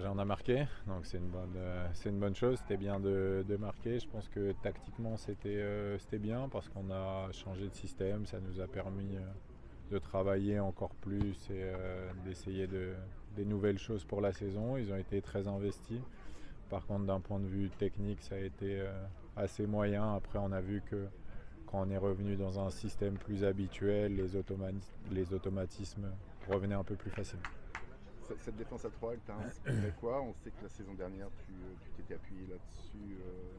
déjà on a marqué, donc c'est une bonne chose. C'était bien de marquer. Je pense que tactiquement c'était bien parce qu'on a changé de système. Ça nous a permis de travailler encore plus et d'essayer des nouvelles choses pour la saison. Ils ont été très investis. Par contre, d'un point de vue technique, ça a été assez moyen. Après, on a vu que quand on est revenu dans un système plus habituel, les automatismes revenaient un peu plus facilement. Cette défense à 3, elle t'a inspiré quoi? On sait que la saison dernière, tu t'étais appuyé là-dessus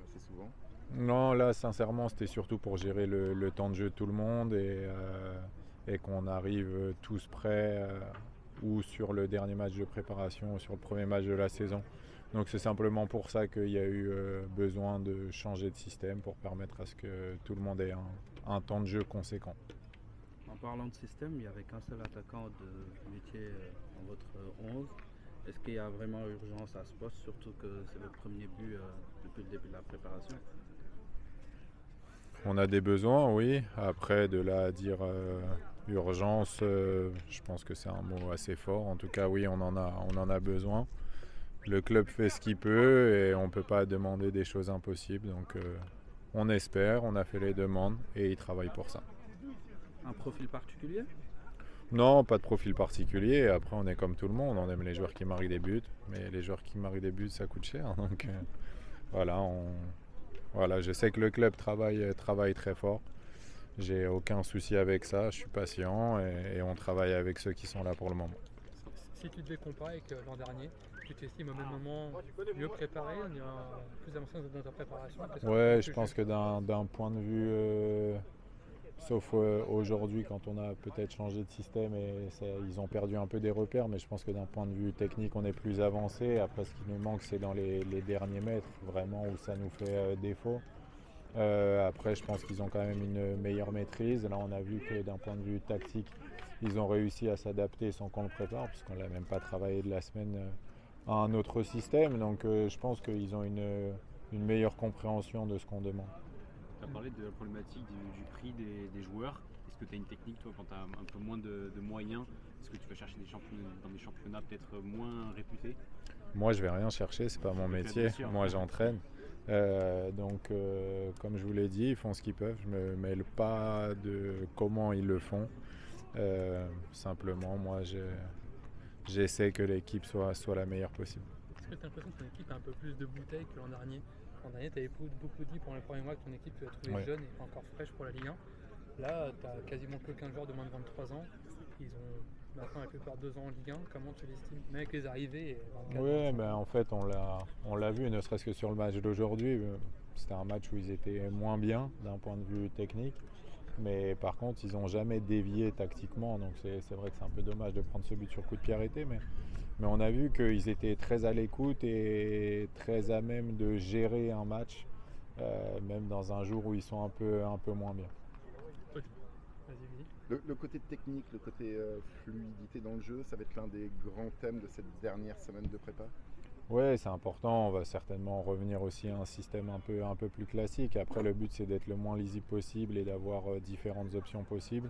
assez souvent. Non, là, sincèrement, c'était surtout pour gérer le temps de jeu de tout le monde et qu'on arrive tous prêts ou sur le dernier match de préparation ou sur le premier match de la saison. Donc c'est simplement pour ça qu'il y a eu besoin de changer de système pour permettre à ce que tout le monde ait un temps de jeu conséquent. En parlant de système, il n'y avait qu'un seul attaquant de métier dans votre 11. Est-ce qu'il y a vraiment urgence à ce poste, surtout que c'est le premier but depuis le début de la préparation? On a des besoins, oui. Après, de là à dire urgence, je pense que c'est un mot assez fort. En tout cas, oui, on en a besoin. Le club fait ce qu'il peut et on ne peut pas demander des choses impossibles. Donc, on espère, on a fait les demandes et il travaille pour ça. Un profil particulier? Non, pas de profil particulier. Après, on est comme tout le monde. On aime les joueurs qui marquent des buts. Mais les joueurs qui marquent des buts, ça coûte cher. Donc, voilà, je sais que le club travaille très fort. J'ai aucun souci avec ça. Je suis patient et on travaille avec ceux qui sont là pour le moment. Si tu devais comparer avec l'an dernier, tu t'estimes au même moment mieux préparé, on a plus avancé dans ta préparation? Ouais, je pense que d'un point de vue, sauf aujourd'hui quand on a peut-être changé de système et ils ont perdu un peu des repères, mais je pense que d'un point de vue technique on est plus avancé. Après ce qui nous manque c'est dans les derniers mètres vraiment où ça nous fait défaut. Après je pense qu'ils ont quand même une meilleure maîtrise. Là on a vu que d'un point de vue tactique ils ont réussi à s'adapter sans qu'on le prépare puisqu'on ne l'a même pas travaillé de la semaine à un autre système. Donc je pense qu'ils ont une meilleure compréhension de ce qu'on demande. Tu as parlé de la problématique du prix des joueurs. Est-ce que tu as une technique, toi, quand tu as un peu moins de moyens? Est-ce que tu vas chercher dans des championnats peut-être moins réputés? Moi, je vais rien chercher, c'est pas mon métier. Moi, j'entraîne. Comme je vous l'ai dit, ils font ce qu'ils peuvent. Je me mêle pas de comment ils le font. Simplement, moi, j'essaie que l'équipe soit la meilleure possible. Est-ce que tu as l'impression que ton équipe a un peu plus de bouteilles que l'an dernier? L'an dernier, tu avais beaucoup dit pendant les premiers mois que ton équipe, tu l'as trouvée jeune et encore fraîche pour la Ligue 1. Là, tu as quasiment plus aucun joueur de moins de 23 ans. Ils ont maintenant la plupart 2 ans en Ligue 1. Comment tu l'estimes? Même avec les arrivées. Oui, en fait, on l'a vu, ne serait-ce que sur le match d'aujourd'hui. C'était un match où ils étaient moins bien d'un point de vue technique. Mais par contre, ils n'ont jamais dévié tactiquement. Donc c'est vrai que c'est un peu dommage de prendre ce but sur coup de pied arrêté. Mais on a vu qu'ils étaient très à l'écoute et très à même de gérer un match, même dans un jour où ils sont un peu moins bien. Le côté technique, le côté fluidité dans le jeu, ça va être l'un des grands thèmes de cette dernière semaine de prépa? Oui, c'est important. On va certainement revenir aussi à un système un peu plus classique. Après, le but, c'est d'être le moins lisible possible et d'avoir différentes options possibles,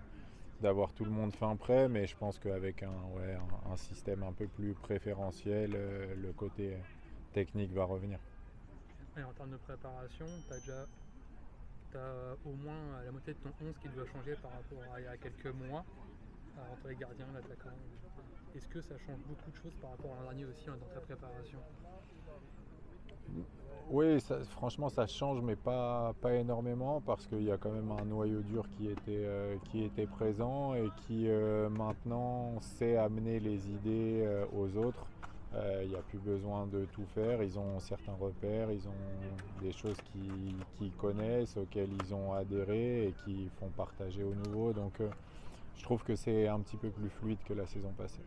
d'avoir tout le monde fin prêt. Mais je pense qu'avec un système un peu plus préférentiel, le côté technique va revenir. Et en termes de préparation, tu as au moins la moitié de ton 11 qui doit changer par rapport à il y a quelques mois, entre les gardiens, l'attaquant. Est-ce que ça change beaucoup de choses par rapport à l'an dernier aussi dans ta préparation? Oui, franchement ça change mais pas énormément parce qu'il y a quand même un noyau dur qui était présent et qui maintenant sait amener les idées aux autres. Il n'y a plus besoin de tout faire, ils ont certains repères, ils ont des choses qu'ils connaissent, auxquelles ils ont adhéré et qui font partager aux nouveaux. Donc je trouve que c'est un petit peu plus fluide que la saison passée.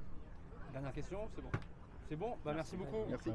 Dernière question, c'est bon. C'est bon, merci beaucoup. Merci.